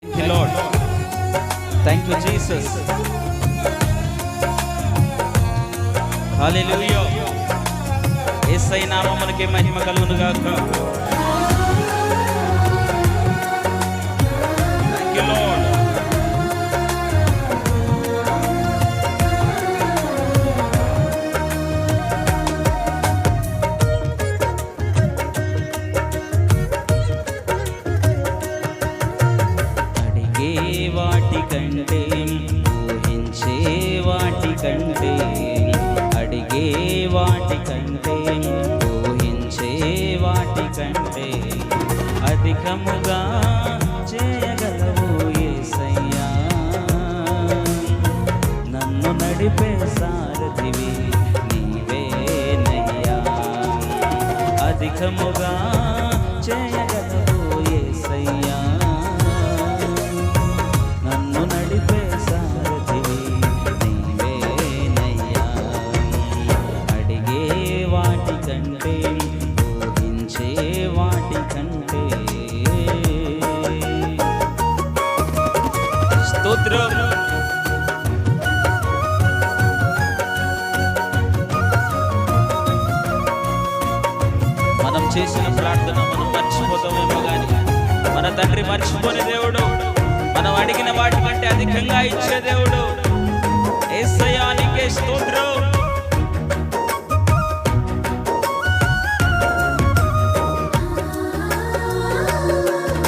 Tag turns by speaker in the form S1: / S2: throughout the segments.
S1: Thank you, Lord. Thank you, Jesus. Hallelujah. యేసయ్య నామమునకే మహిమ కలుగును గాక. Thank you, Lord.
S2: కంటే ఊహించే వాటి కంటే అడిగే వాటి కంటే ఊహించే వాటి కంటే అధికముగా చేయగలవు యేసయ్యా. నన్ను నడిపే సారథివి నీవేనయ్యా. అధికముగా చేయగలవు యేసయ్యా.
S1: మనం చేసిన ప్రార్థన మనం మర్చిపోతామేమో కానీ మన తండ్రి మర్చిపోని దేవుడు, మనం అడిగిన వాటి కంటే అధికంగా ఇచ్చే దేవుడు. యేసయ్యా నీకే స్తోత్రం.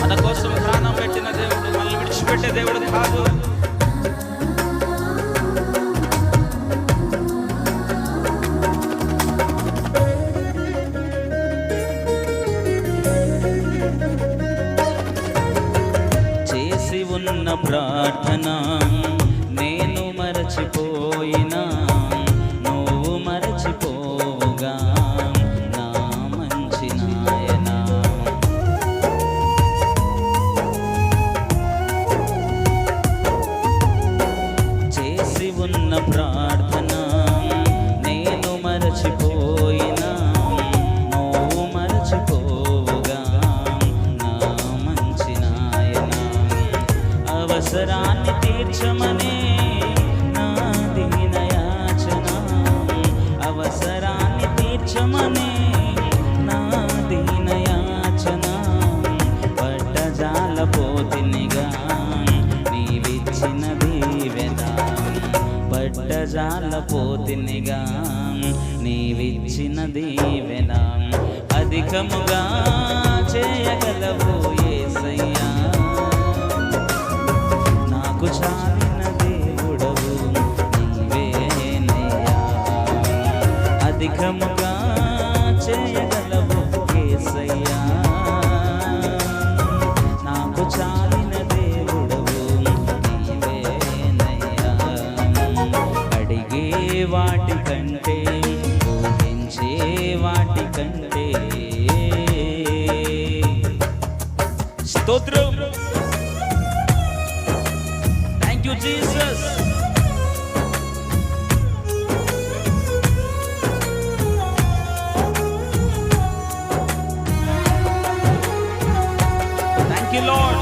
S1: మన కోసం ప్రాణం పెట్టిన దేవుడు, మనల్ని విడిచిపెట్టే దేవుడు కాదు.
S2: ఉన్న ప్రార్థన నేను మరచిపోయినా నువ్వు మరచిపోవుగా నా మంచి నాయనా. చేసి ఉన్న ప్రార్థన నేను మరచిపోయినా నువ్వు మరచిపోవుగా నా మంచి నాయనా. అవసరాన్ని తీర్చమనే నా దీనయాచన, అవసరాన్ని తీర్చమనే నా దీనయాచన. పట్టజాలపోతినిగా నీవిచ్చిన దీవెన, పట్టజాలపోతినిగా నీవిచ్చిన దీవెన. అధికముగా చేయగలవు యేసయ్యా. నాకు చాలిన దేవుడవు నీవేనయ్యా. అధికముగా చేయగలవు యేసయ్యా. నాకు చాలిన దేవుడవు నీవేనయ్యా. అడిగే వాటి కంటే ఊహించే వాటి కంటే
S1: స్తోత్రం. Thank you, Jesus. Thank you, Lord.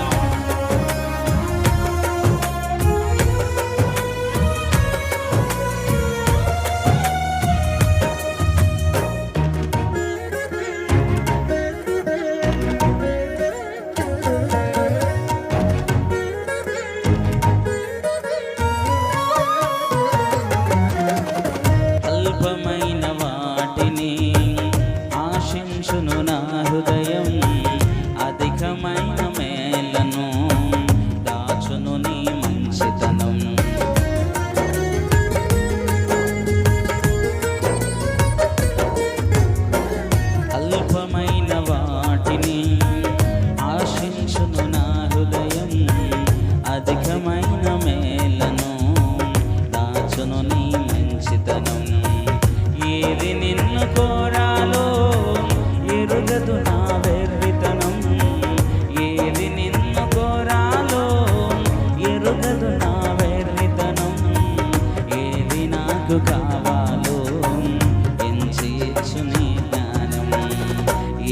S2: అల్పమైన వాటిని ఆశించును నా హృదయం, అధికమైన మేలను దాచును నీ మంచితనం. అల్పమైన వాటిని ఆశించును నా హృదయం, అధికమైన మేలను దాచును నీ మంచితనం. ఏది నిన్ను కోరాలో ఎరుగదు నా వెర్రితనం.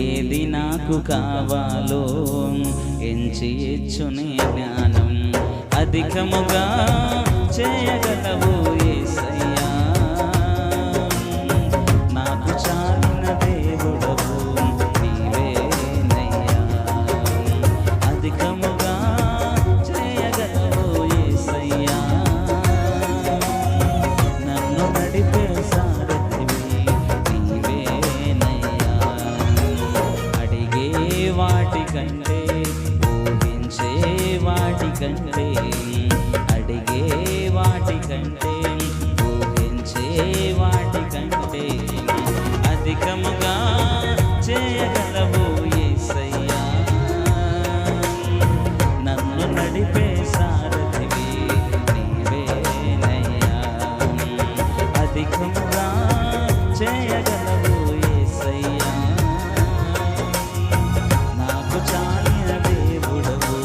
S2: ఏది నాకు కావాలో ఎంచి ఇచ్చునే జ్ఞానం అధికముగా చేయగలవు యేసయ్యా నాకు చాలిన దేవుడవు నీవేనయ్యా అధికముగా చేయగలవు యేసయ్యా నన్ను నడిపే సారథివి నీవేనయ్యా అడిగే వాటికంటే ఊహించే వాటికంటే అడిగే వాటికంటే ఊహించే వాటికంటే అధికముగా చేయగలవు యేసయ్యా నన్ను నడిపే సారథివి నీవేనయ్యా అధికముగా చేయగలవు యేసయ్యా నాకు చాలిన దేవుడవు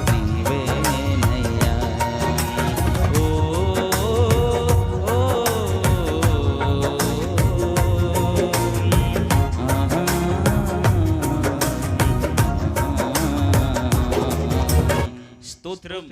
S2: నీవేనయ్యా ఓ
S1: స్తోత్రం.